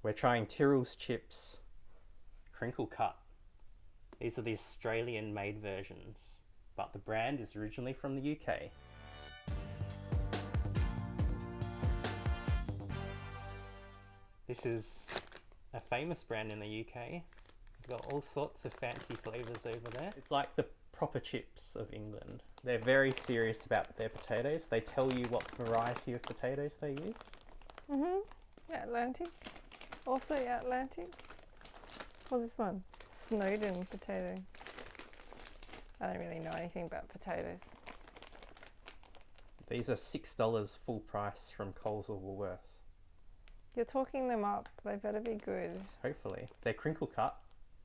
We're trying Tyrrell's chips, crinkle cut. These are the Australian made versions, but the brand is originally from the UK. This is a famous brand in the UK. We've got all sorts of fancy flavours over there. It's like the proper chips of England. They're very serious about their potatoes. They tell you what variety of potatoes they use. Atlantic. Also Atlantic. What's this one? Snowden potato. I don't really know anything about potatoes. These are $6 full price from Coles or Woolworths. You're talking them up. They better be good. Hopefully. They're crinkle cut.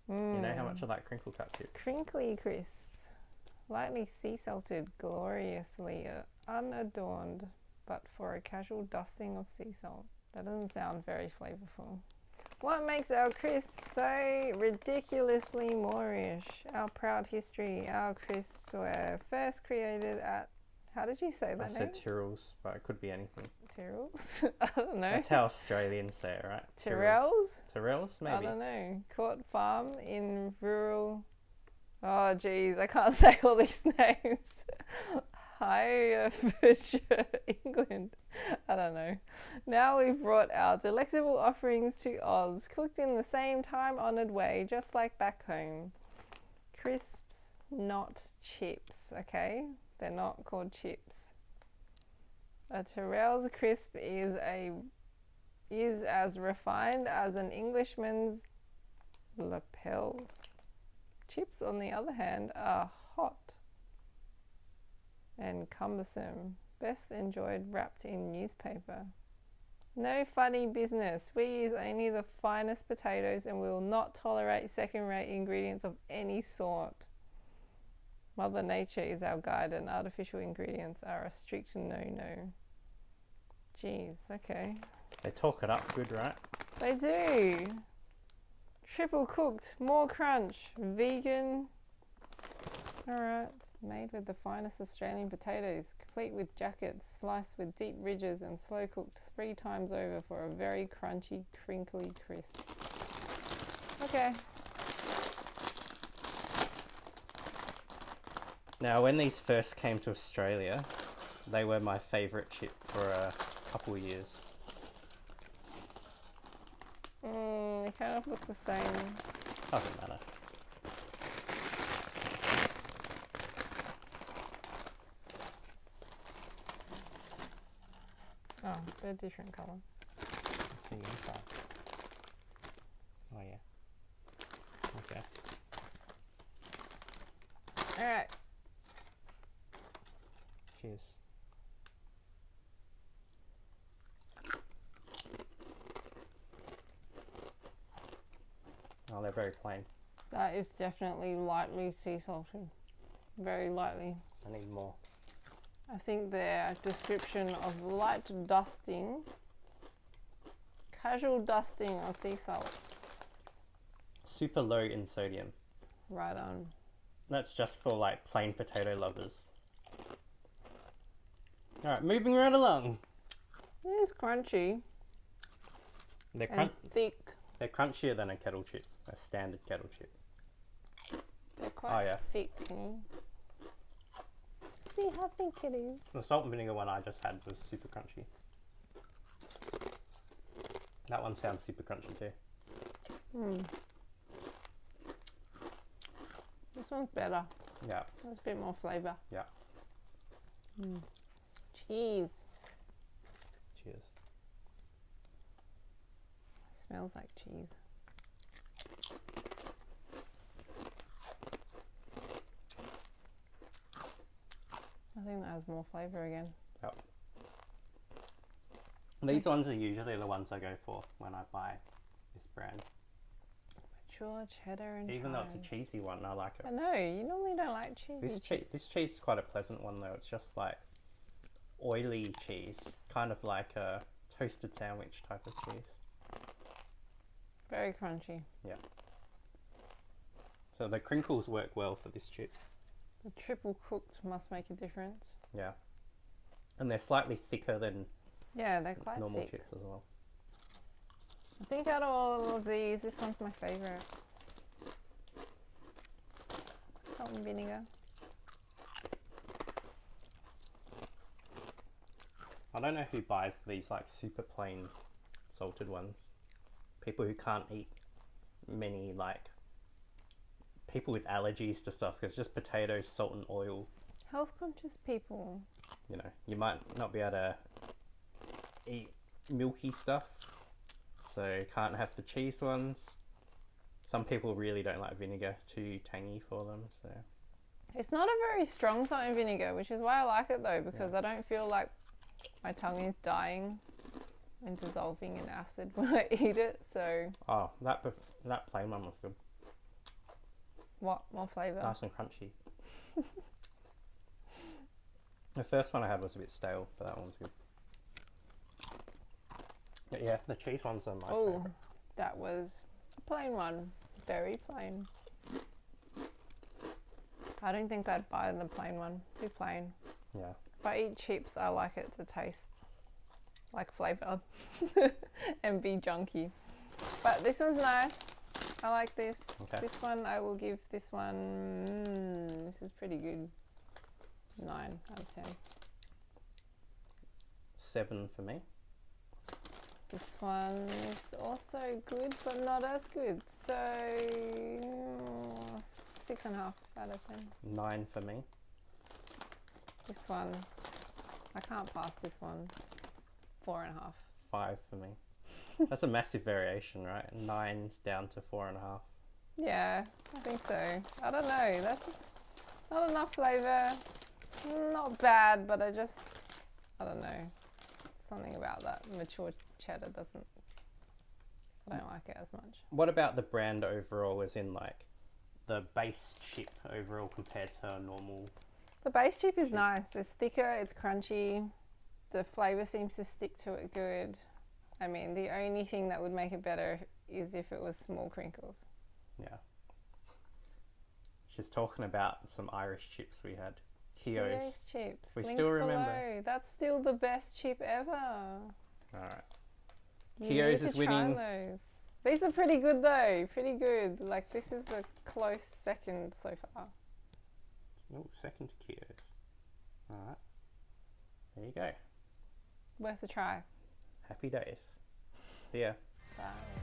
You know how much I like crinkle cut chips. Crinkly crisps. Lightly sea salted, gloriously unadorned, but for a casual dusting of sea salt. That doesn't sound very flavorful. What makes our crisps so ridiculously Moorish? Our proud history. Our crisps were first created at... How did you say that name? I said Tyrrell's, but it could be anything. Tyrrell's? I don't know. That's how Australians say it, right? Tyrrell's? Tyrrell's, maybe. I don't know. Court Farm in rural... Oh, geez, I can't say all these names. Herefordshire, England. I don't know. Now we've brought our delectable offerings to Oz, cooked in the same time-honoured way, just like back home. Crisps, not chips, okay? They're not called chips. A Tyrrell's crisp is as refined as an Englishman's lapels. Chips, on the other hand, are hot and cumbersome, best enjoyed wrapped in newspaper. No funny business. We use only the finest potatoes and will not tolerate second-rate ingredients of any sort. Mother Nature is our guide and artificial ingredients are a strict no-no. Jeez, okay. They talk it up good, right? They do. Triple cooked, more crunch, vegan. Alright, made with the finest Australian potatoes, complete with jackets, sliced with deep ridges and slow cooked 3 times over for a very crunchy, crinkly crisp. Okay. Now, when these first came to Australia, they were my favourite chip for a couple of years. They kind of look the same. Doesn't matter. Oh, they're different colour. Let's see inside. Oh yeah. Okay. Alright. Cheers. Oh, they're very plain. That is definitely lightly sea salted. Very lightly. I need more. I think their description of light dusting, casual dusting of sea salt. Super low in sodium. Right on. That's just for like plain potato lovers. Alright, moving right along. It is crunchy They're, and thick. they're crunchier than a kettle chip, a standard kettle chip. They're quite yeah. thick. See how thick it is. The salt and vinegar one I just had was super crunchy. That one sounds super crunchy too. This one's better. Yeah. There's a bit more flavour. Yeah. Cheese. Cheers. Smells like cheese. I think that has more flavour again. Yep. These ones are usually the ones I go for when I buy this brand. Mature cheddar and Even though it's chives. a cheesy one, I like it. I know, you normally don't like cheese. This cheese is quite a pleasant one though. It's just like oily cheese, kind of like a toasted sandwich type of cheese. Very crunchy. Yeah. So the crinkles work well for this chip. The triple cooked must make a difference. Yeah. And they're slightly thicker than Yeah, they're quite normal thick. chips as well. I think out of all of these, this one's my favourite. Salt and vinegar. I don't know who buys these like super plain salted ones. People who can't eat many, like people with allergies to stuff, because it's just potatoes, salt and oil. Health conscious people. You know, you might not be able to eat milky stuff, so you can't have the cheese ones. Some people really don't like vinegar, too tangy for them, so. It's not a very strong salt and vinegar, which is why I like it though, because I don't feel like my tongue is dying and dissolving in acid when I eat it, so. Oh, that plain one was good. What more flavour? Nice and crunchy. The first one I had was a bit stale, but that one's good. But yeah, the cheese ones are my favourite. That was a plain one. Very plain. I don't think I'd buy the plain one. Too plain. Yeah. If I eat chips, I like it to taste like flavour and be junky. But this one's nice. I like this. Okay. This one, I will give this one, this is pretty good. 9 out of 10. 7 for me. This one is also good, but not as good. So 6.5 out of 10. 9 for me. This one, I can't pass this one. 4.5. 5 for me. That's a massive variation, right? 9's down to 4.5. Yeah, I think so. I don't know. That's just not enough flavour. Not bad, but I don't know. Something about that mature cheddar doesn't. I don't like it as much. What about the brand overall, as in like the base chip overall compared to a normal? The base chip is nice. It's thicker, it's crunchy. The flavour seems to stick to it good. I mean, the only thing that would make it better is if it was small crinkles. Yeah. She's talking about some Irish chips we had. Keogh's chips. We Link still remember. below. That's still the best chip ever. Alright. You Keogh's need is to winning. try those. These are pretty good though. Pretty good. Like this is a close second so far. Oh, second to Keogh's. Alright. There you go. Worth a try. Happy days. See ya. Bye.